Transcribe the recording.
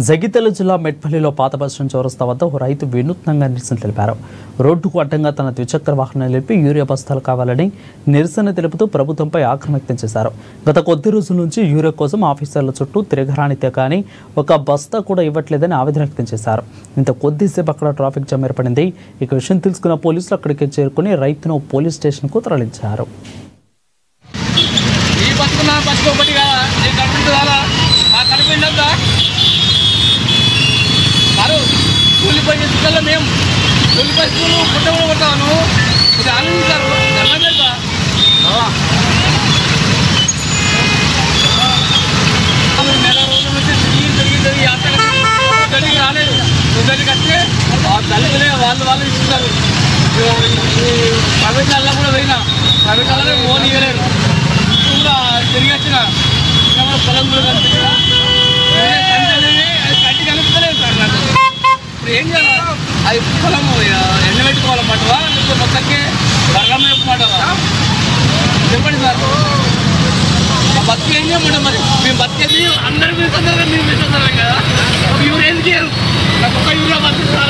జగిత్యాల జిల్లా మెట్పల్లిలో పాత బస్టాండ్ చౌరస్తా వద్ద ఓ రైతు వినూత్నంగా నిరసన తెలిపారు. రోడ్డుకు అడ్డంగా తన ద్విచక్ర వాహనాన్ని నిలిపి యూరియా బస్తాలు కావాలని నిరసన తెలుపుతూ ప్రభుత్వంపై ఆగ్రహం వ్యక్తం చేశారు. గత కొద్ది రోజుల నుంచి యూరియా కోసం ఆఫీసర్ల చుట్టూ తిరగరానితే కానీ ఒక బస్తా కూడా ఇవ్వట్లేదని ఆవేదన వ్యక్తం చేశారు. ఇంత కొద్దిసేపు అక్కడ ట్రాఫిక్ జామ్ ఏర్పడింది. ఇక విషయం తెలుసుకున్న పోలీసులు అక్కడికి చేరుకుని రైతును పోలీస్ స్టేషన్కు తరలించారు. మేము స్కూల్ పుట్టబడి కొడతాను ఇది ఆనందించారు నెల రోజుల నుంచి జరిగి గడికి రాలేదు. గడికి వస్తే తల్లిలే వాళ్ళు ఇస్తున్నారు. ప్రైవేట్ వాళ్ళ కూడా పోయినా ప్రైవేట్ వాళ్ళే ఓన్ ఇవ్వలేరు. కూడా తిరిగి వచ్చిన పొలం కూడా కనిపించిన కట్టి కనిపించలేదు సార్. నాకు ఇప్పుడు ఏం చేయాలి? అది పొలం ఎండబెట్టుకోవాలన్నమాటవా లేకపోతే మొత్తానికి బర్రం చెప్పమంటావా? చెప్పండి సార్. ఆ బతుకు ఏం చేయమంటాం మరి? మేము బతికేది అందరూ మీరు మీరు కదా యూరియా ఎందుకు చేయరు? నాకు ఒక యూరియా బతుకుతారా?